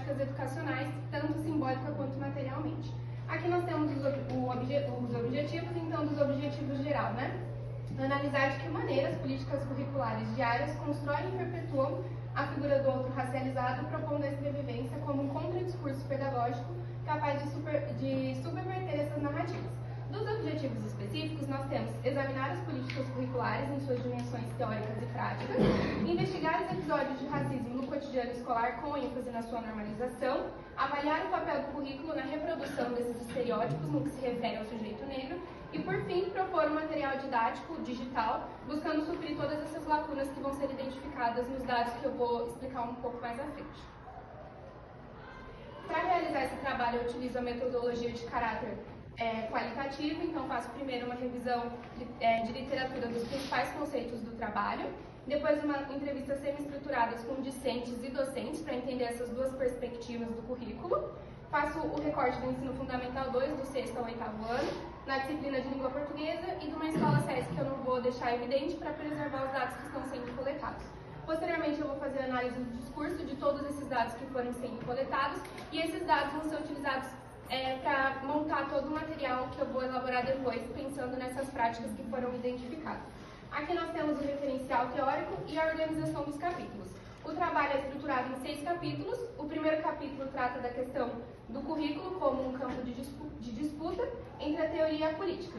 práticas educacionais, tanto simbólica quanto materialmente. Aqui nós temos os objetivos, então, dos objetivos geral, né? Analisar de que maneira as políticas curriculares diárias constroem e perpetuam a figura do outro racializado, propondo a escrevivência como um contradiscurso pedagógico capaz de subverter essas narrativas. Dos objetivos específicos, nós temos examinar as políticas curriculares em suas dimensões teóricas e práticas, investigar os episódios de racismo no cotidiano escolar com ênfase na sua normalização, avaliar o papel do currículo na reprodução desses estereótipos no que se refere ao sujeito negro e, por fim, propor um material didático digital, buscando suprir todas essas lacunas que vão ser identificadas nos dados que eu vou explicar um pouco mais à frente. Para realizar esse trabalho, eu utilizo a metodologia de caráter qualitativo, então faço primeiro uma revisão de literatura dos principais conceitos do trabalho, depois uma entrevista semi-estruturadas com discentes e docentes para entender essas duas perspectivas do currículo, faço o recorte do ensino fundamental 2, do 6º ao 8º ano, na disciplina de língua portuguesa e de uma escola SESC que eu não vou deixar evidente para preservar os dados que estão sendo coletados. Posteriormente, eu vou fazer a análise do discurso de todos esses dados que forem sendo coletados e esses dados vão ser utilizados para montar todo o material que eu vou elaborar depois, pensando nessas práticas que foram identificadas. Aqui nós temos o referencial teórico e a organização dos capítulos. O trabalho é estruturado em 6 capítulos. O primeiro capítulo trata da questão do currículo como um campo de disputa entre a teoria e a política.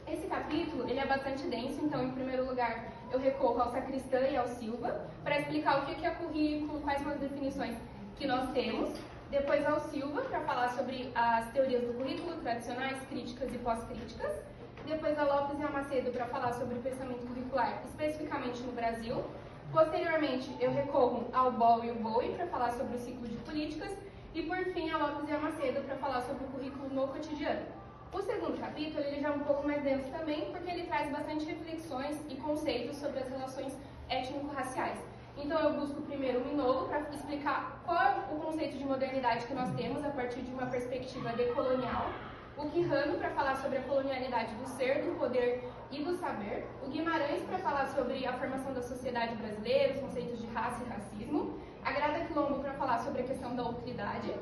Esse capítulo ele é bastante denso, então, em primeiro lugar, eu recorro ao Sacristã e ao Silva para explicar o que é currículo, quais são as definições que nós temos. Depois ao Silva, para falar sobre as teorias do currículo, tradicionais, críticas e pós-críticas. Depois a Lopes e a Macedo, para falar sobre o pensamento curricular, especificamente no Brasil. Posteriormente, eu recorro ao Boll e o Bowie, para falar sobre o ciclo de políticas. E, por fim, a Lopes e a Macedo, para falar sobre o currículo no cotidiano. O segundo capítulo ele já é um pouco mais denso também, porque ele traz bastante reflexões e conceitos sobre as relações étnico-raciais. Então, eu busco primeiro o Minolo para explicar qual é o conceito de modernidade que nós temos a partir de uma perspectiva decolonial, o Quijano para falar sobre a colonialidade do ser, do poder e do saber, o Guimarães para falar sobre a formação da sociedade brasileira, os conceitos de raça e racismo, a Grada Quilombo para falar sobre a questão da outridade,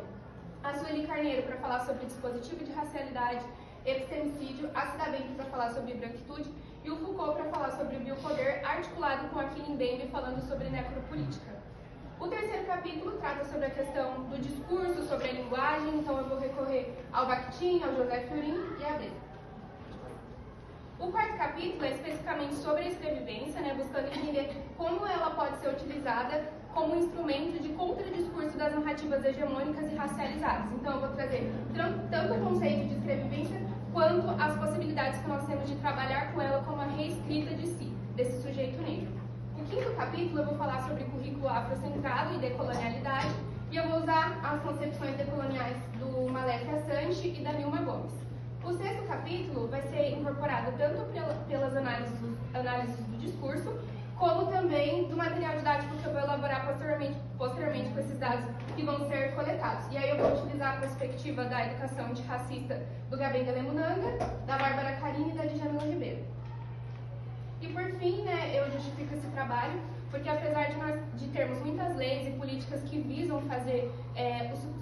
a Sueli Carneiro para falar sobre dispositivo de racialidade, epistemicídio, a Cida Bembe para falar sobre branquitude e o Foucault para falar sobre o biopoder, articulado com a Kilin Bembe falando sobre necropolítica. O terceiro capítulo trata sobre a questão do discurso, sobre a linguagem, então eu vou recorrer ao Bakhtin, ao José Fiorin e a Breda. O quarto capítulo é especificamente sobre a escrevivência, buscando entender como ela pode ser utilizada como um instrumento de contradiscurso das narrativas hegemônicas e racializadas. Então eu vou trazer tanto o conceito de escrevivência quanto as possibilidades que nós temos de trabalhar com ela como a reescrita de si, desse sujeito negro. No quinto capítulo eu vou falar sobre currículo afrocentrado e decolonialidade e eu vou usar as concepções decoloniais do Malek Assange e da Nilma Gomes. O sexto capítulo vai ser incorporado tanto pelas análises do discurso, como também do material didático que eu vou elaborar posteriormente com esses dados que vão ser coletados. E aí eu vou utilizar a perspectiva da educação antirracista do Gabriel Lemunanga, da Bárbara Carini e da Djamila Ribeiro. E por fim, eu justifico esse trabalho, porque apesar de termos muitas leis e políticas que visam fazer,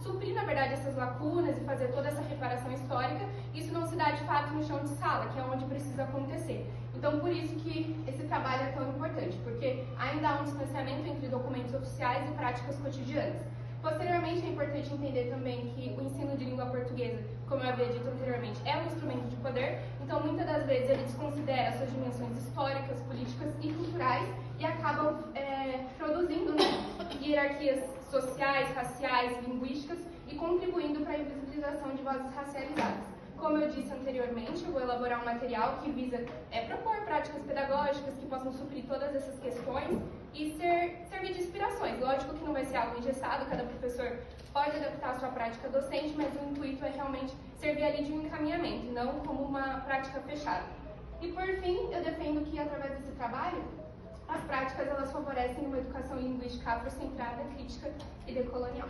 suprir, na verdade, essas lacunas e fazer toda essa reparação histórica, isso não se dá de fato no chão de sala, que é onde precisa acontecer. Então, por isso que esse trabalho é tão importante, porque ainda há um distanciamento entre documentos oficiais e práticas cotidianas. Posteriormente, é importante entender também que o ensino de língua portuguesa, como eu havia dito anteriormente, é um instrumento de poder, então muitas das vezes ele desconsidera suas dimensões históricas, políticas e culturais e acabam produzindo hierarquias sociais, raciais, linguísticas e contribuindo para a invisibilização de vozes racializadas. Como eu disse anteriormente, eu vou elaborar um material que visa propor práticas pedagógicas que possam suprir todas essas questões e servir de inspirações. Lógico que não vai ser algo engessado, cada professor pode adaptar a sua prática docente, mas o intuito é realmente servir ali de um encaminhamento, não como uma prática fechada. E por fim, eu defendo que através desse trabalho, as práticas elas favorecem uma educação linguística afrocentrada, crítica e decolonial.